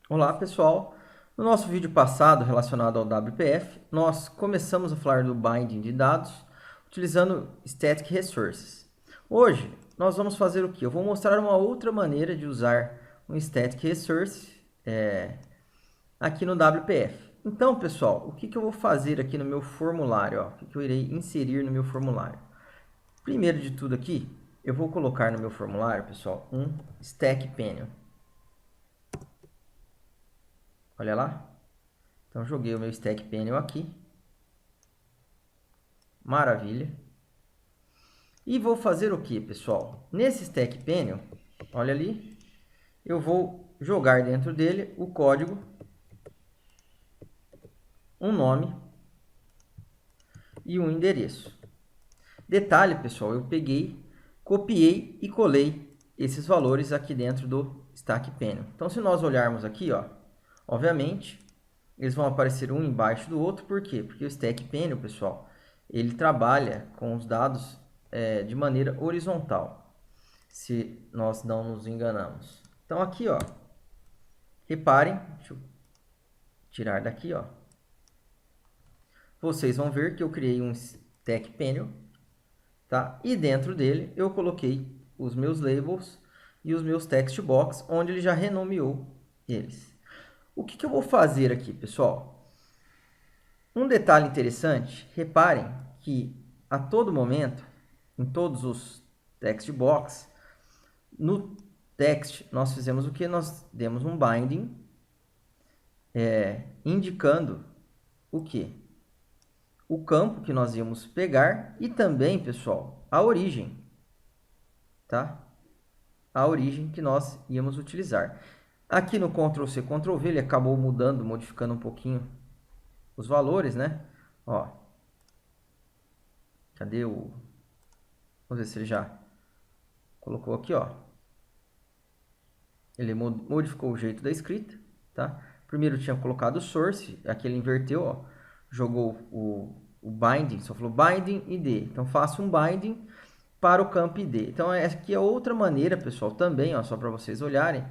Olá pessoal, no nosso vídeo passado relacionado ao WPF, nós começamos a falar do binding de dados utilizando Static Resources. Hoje nós vamos fazer o que? Eu vou mostrar uma outra maneira de usar um Static Resource aqui no WPF. Então pessoal, o que eu vou fazer aqui no meu formulário? Ó? O que eu irei inserir no meu formulário? Primeiro de tudo aqui, eu vou colocar no meu formulário, pessoal, um Stack Panel. Olha lá. Então, joguei o meu Stack Panel aqui. Maravilha. E vou fazer o que, pessoal? Nesse Stack Panel, olha ali, eu vou jogar dentro dele o código, um nome e um endereço. Detalhe, pessoal, eu peguei, copiei e colei esses valores aqui dentro do Stack Panel. Então, se nós olharmos aqui, ó, obviamente, eles vão aparecer um embaixo do outro. Por quê? Porque o Stack Panel, pessoal, ele trabalha com os dados de maneira horizontal, se nós não nos enganamos. Então, aqui, ó, reparem, deixa eu tirar daqui, ó. Vocês vão ver que eu criei um Stack Panel, tá? E dentro dele eu coloquei os meus labels e os meus text box, onde ele já renomeou eles. O que eu vou fazer aqui, pessoal? Um detalhe interessante, reparem que a todo momento, em todos os text box, no text nós fizemos o que? Nós demos um binding indicando o que? O campo que nós íamos pegar e também, pessoal, a origem, tá? A origem que nós íamos utilizar. Aqui no Ctrl+C, Ctrl+V, ele acabou mudando, modificando um pouquinho os valores, né? Ó, cadê o... Vamos ver se ele já colocou aqui, ó. Ele modificou o jeito da escrita, tá? Primeiro tinha colocado o source, aqui ele inverteu, ó. Jogou o binding, só falou binding id. Então, faça um binding para o campo id. Então, essa aqui é outra maneira, pessoal, também, ó, só para vocês olharem,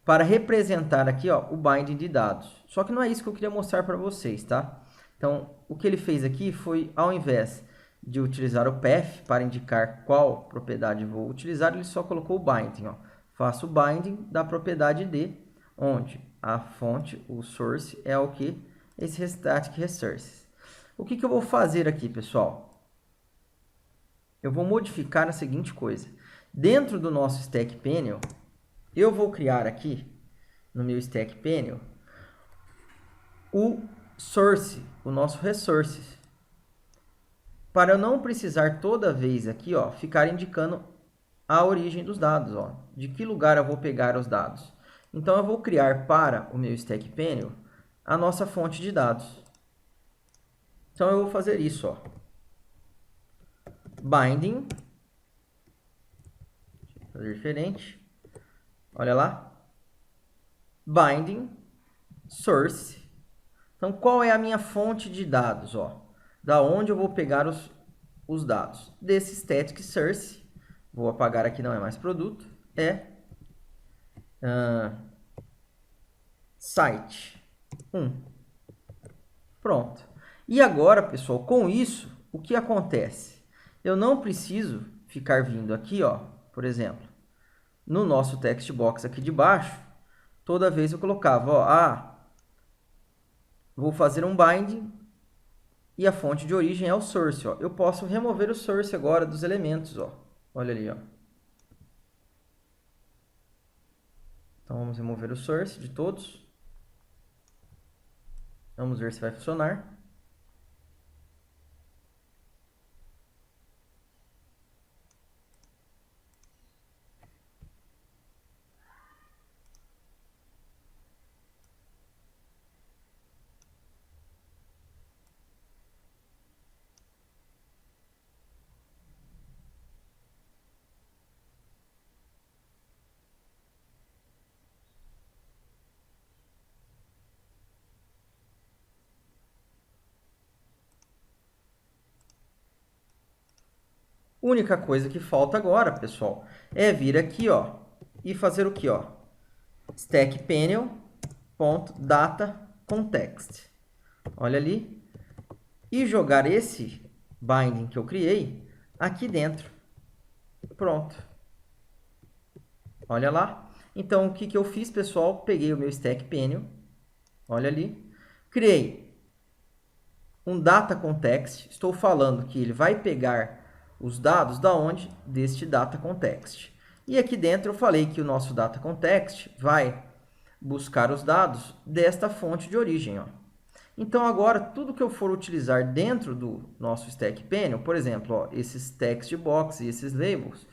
para representar aqui, ó, o binding de dados. Só que não é isso que eu queria mostrar para vocês, tá? Então, o que ele fez aqui foi, ao invés de utilizar o path para indicar qual propriedade vou utilizar, ele só colocou o binding, ó. Faço o binding da propriedade de, onde a fonte, o source, é o que? Esse static resources. O que eu vou fazer aqui, pessoal? Eu vou modificar a seguinte coisa. Dentro do nosso Stack Panel, eu vou criar aqui, no meu Stack Panel, o source, o nosso resources. Para eu não precisar toda vez aqui, ó, ficar indicando a origem dos dados, ó, de que lugar eu vou pegar os dados. Então, eu vou criar para o meu Stack Panel a nossa fonte de dados. Então, eu vou fazer isso, ó. Binding. Deixa eu fazer diferente. Olha lá. Binding source. Então, qual é a minha fonte de dados, ó? Da onde eu vou pegar os dados? Desse static source. Vou apagar aqui, não é mais produto. É site 1. Pronto. E agora, pessoal, com isso, o que acontece? Eu não preciso ficar vindo aqui, ó, por exemplo, no nosso text box aqui de baixo, toda vez eu colocava, ó, vou fazer um binding e a fonte de origem é o source, ó. Eu posso remover o source agora dos elementos, ó. Olha ali, ó. Então, vamos remover o source de todos. Vamos ver se vai funcionar. Única coisa que falta agora, pessoal, é vir aqui, ó, e fazer o que, ó? Stack Panel, data context. Olha ali. E jogar esse binding que eu criei aqui dentro. Pronto. Olha lá. Então, o que que eu fiz, pessoal? Peguei o meu stack panel. Olha ali. Criei um data context. Estou falando que ele vai pegar os dados da onde? Deste data context. E aqui dentro eu falei que o nosso data context vai buscar os dados desta fonte de origem. Ó. Então, agora, tudo que eu for utilizar dentro do nosso stack panel, por exemplo, ó, esses text box e esses labels,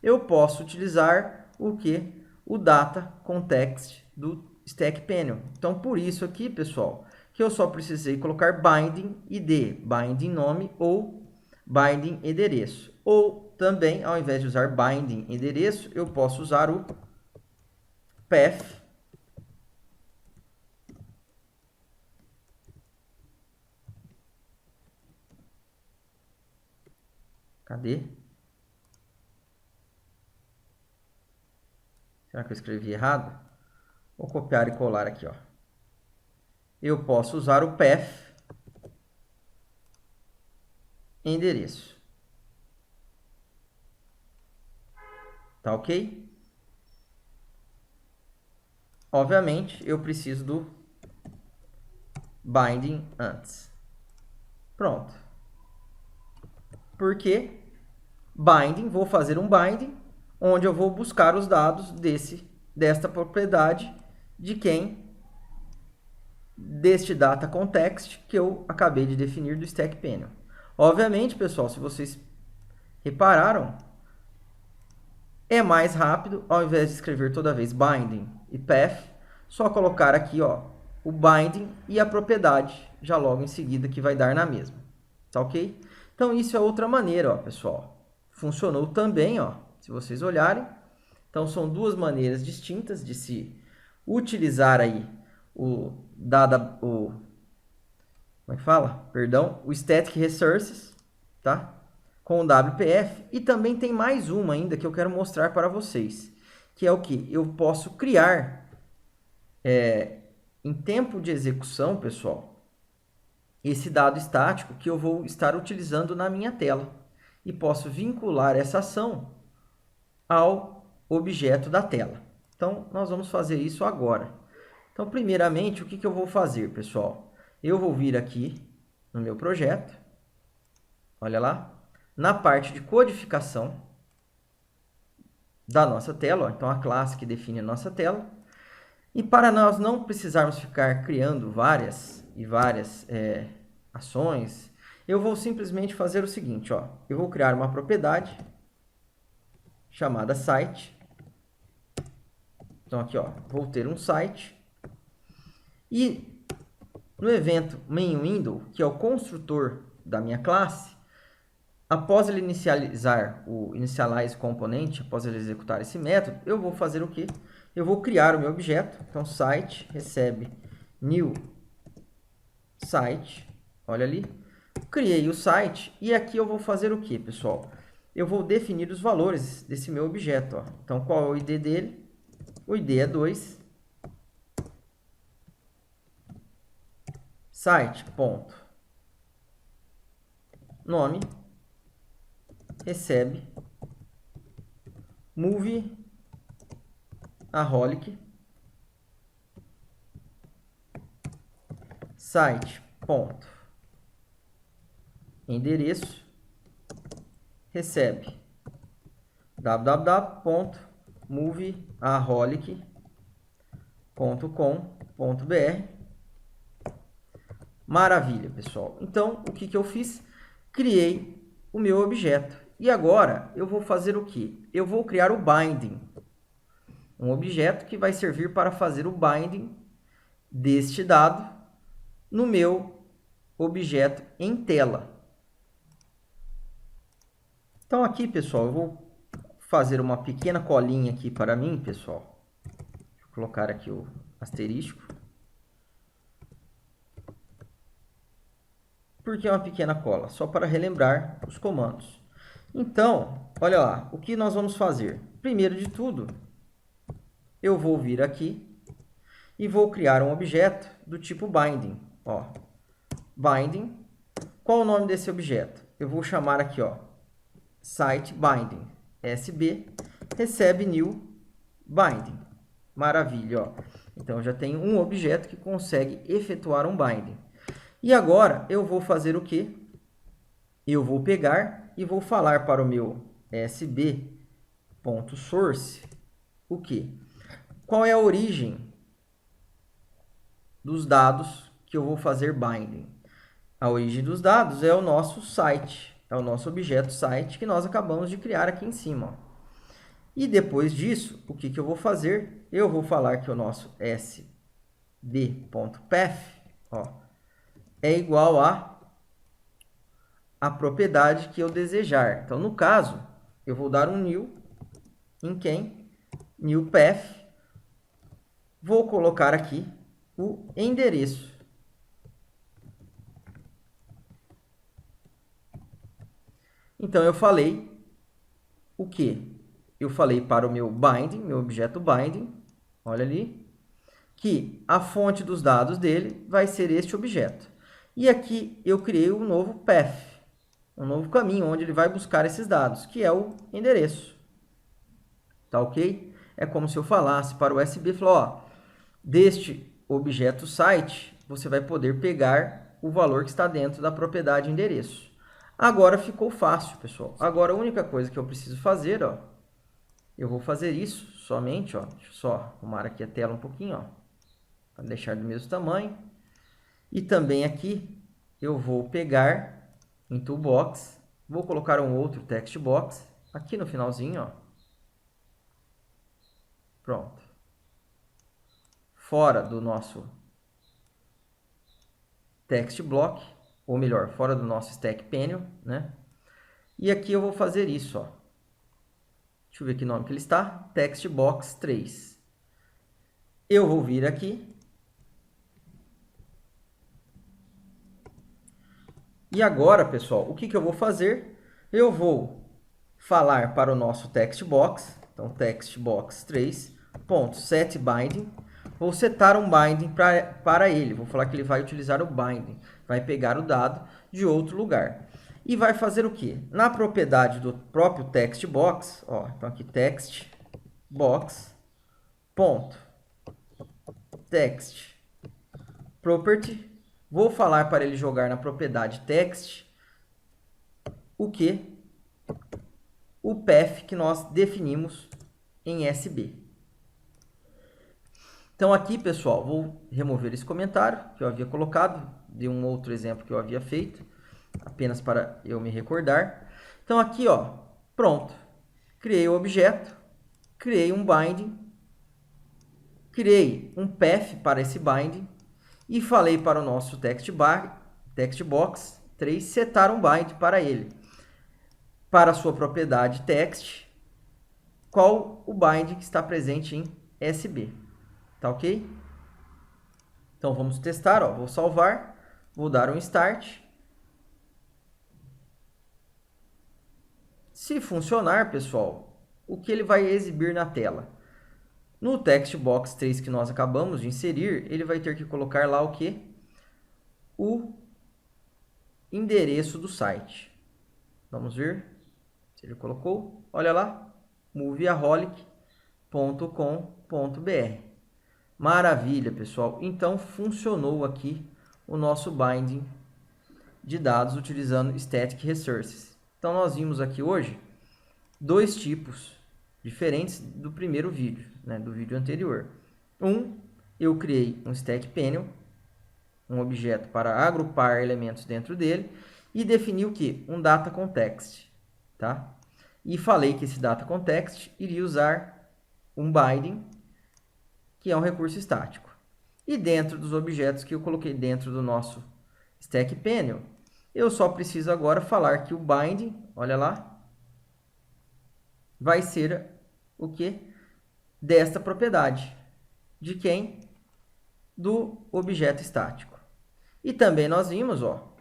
eu posso utilizar o que? O data context do stack panel. Então, por isso aqui, pessoal, que eu só precisei colocar binding id, binding nome ou binding endereço. Ou também, ao invés de usar binding endereço, eu posso usar o path Cadê? Será que eu escrevi errado? Vou copiar e colar aqui, ó. Eu posso usar o path endereço. Tá ok? Obviamente, eu preciso do binding antes. Pronto. Porque binding, vou fazer um binding, onde eu vou buscar os dados desta propriedade de quem? Deste data context que eu acabei de definir do stack panel. Obviamente, pessoal, se vocês repararam, é mais rápido, ao invés de escrever toda vez binding e path, só colocar aqui ó, o binding e a propriedade, já logo em seguida, que vai dar na mesma. Tá ok? Então, isso é outra maneira, ó, pessoal. Funcionou também, ó, se vocês olharem. Então, são duas maneiras distintas de se utilizar aí como é que fala? Perdão, o Static Resources, tá? Com o WPF. E também tem mais uma ainda que eu quero mostrar para vocês, que é o que? Eu posso criar, em tempo de execução, pessoal, esse dado estático que eu vou estar utilizando na minha tela. E posso vincular essa ação ao objeto da tela. Então, nós vamos fazer isso agora. Então, primeiramente, o que eu vou fazer, pessoal? Eu vou vir aqui no meu projeto, olha lá, na parte de codificação da nossa tela, ó, então a classe que define a nossa tela. E para nós não precisarmos ficar criando várias ações, eu vou simplesmente fazer o seguinte, ó, eu vou criar uma propriedade chamada site. Então, aqui, ó, vou ter um site. E no evento main_window, que é o construtor da minha classe, após ele inicializar o initialize componente, após ele executar esse método, eu vou fazer o quê? Eu vou criar o meu objeto. Então, site recebe new site. Olha ali. Criei o site e aqui eu vou fazer o quê, pessoal? Eu vou definir os valores desse meu objeto. Ó. Então, qual é o ID dele? O ID é 2. Site, ponto. Nome. Recebe. Move. Aholic. Site, ponto. Endereço. Recebe www.moveaholic.com.br. Maravilha, pessoal. Então, o que eu fiz? Criei o meu objeto. E agora, eu vou fazer o quê? Eu vou criar o binding. Um objeto que vai servir para fazer o binding deste dado no meu objeto em tela. Então, aqui, pessoal, eu vou fazer uma pequena colinha aqui para mim, pessoal. Vou colocar aqui o asterisco. Por que uma pequena cola? Só para relembrar os comandos. Então, olha lá, o que nós vamos fazer? Primeiro de tudo, eu vou vir aqui e vou criar um objeto do tipo binding. Ó, binding. Qual o nome desse objeto? Eu vou chamar aqui, ó, site binding. SB recebe new binding. Maravilha, ó. Então, já tenho um objeto que consegue efetuar um binding. E agora, eu vou fazer o quê? Eu vou pegar e vou falar para o meu sb.source o quê? Qual é a origem dos dados que eu vou fazer binding? A origem dos dados é o nosso site, é o nosso objeto site que nós acabamos de criar aqui em cima. Ó. E depois disso, o que eu vou fazer? Eu vou falar que o nosso sb.path é igual a propriedade que eu desejar. Então, no caso, eu vou dar um new em quem? New path. Vou colocar aqui o endereço. Então, eu falei o quê? Eu falei para o meu binding, meu objeto binding, olha ali, que a fonte dos dados dele vai ser este objeto. E aqui eu criei um novo path, um novo caminho onde ele vai buscar esses dados, que é o endereço. Tá ok? É como se eu falasse para o USB, ó, deste objeto site, você vai poder pegar o valor que está dentro da propriedade endereço. Agora ficou fácil, pessoal. Agora a única coisa que eu preciso fazer, ó, eu vou fazer isso somente, ó, deixa eu só arrumar aqui a tela um pouquinho, ó, para deixar do mesmo tamanho. E também aqui eu vou pegar em Toolbox, vou colocar um outro text box aqui no finalzinho, ó. Pronto. Fora do nosso text block, ou melhor, fora do nosso stack panel, né? E aqui eu vou fazer isso, ó. Deixa eu ver que nome que ele está. Text box 3. Eu vou vir aqui. E agora, pessoal, o que eu vou fazer? Eu vou falar para o nosso text box, então text box 3.setBinding. Vou setar um binding para ele. Vou falar que ele vai utilizar o binding. Vai pegar o dado de outro lugar. E vai fazer o quê? Na propriedade do próprio text box, ó, então aqui text box ponto text property. Vou falar para ele jogar na propriedade text o que? O path que nós definimos em SB. Então, aqui, pessoal, vou remover esse comentário que eu havia colocado, de um outro exemplo que eu havia feito, apenas para eu me recordar. Então, aqui, ó, pronto. Criei o objeto, criei um binding, criei um path para esse binding e falei para o nosso text box 3 setar um binding para ele. Para a sua propriedade text, qual o binding que está presente em SB. Tá ok? Então, vamos testar. Ó. Vou salvar. Vou dar um start. Se funcionar, pessoal, o que ele vai exibir na tela? No text box 3 que nós acabamos de inserir, ele vai ter que colocar lá o quê? O endereço do site. Vamos ver se ele colocou. Olha lá, movieaholic.com.br. Maravilha, pessoal. Então, funcionou aqui o nosso binding de dados utilizando Static Resources. Então, nós vimos aqui hoje dois tipos diferentes do primeiro vídeo, né, do vídeo anterior. Eu criei um Stack Panel, um objeto para agrupar elementos dentro dele, e defini o quê? Um Data Context. Tá? E falei que esse Data Context iria usar um binding, que é um recurso estático. E dentro dos objetos que eu coloquei dentro do nosso Stack Panel, eu só preciso agora falar que o binding, olha lá, vai ser o quê? Desta propriedade. De quem? Do objeto estático. E também nós vimos, ó,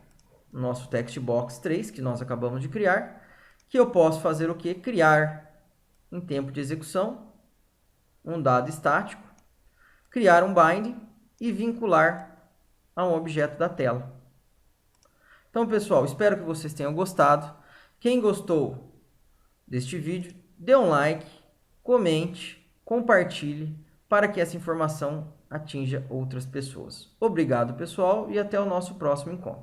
no nosso text box 3, que nós acabamos de criar, que eu posso fazer o quê? Criar, em tempo de execução, um dado estático, criar um binding e vincular a um objeto da tela. Então, pessoal, espero que vocês tenham gostado. Quem gostou deste vídeo, dê um like, comente, compartilhe para que essa informação atinja outras pessoas. Obrigado, pessoal, e até o nosso próximo encontro.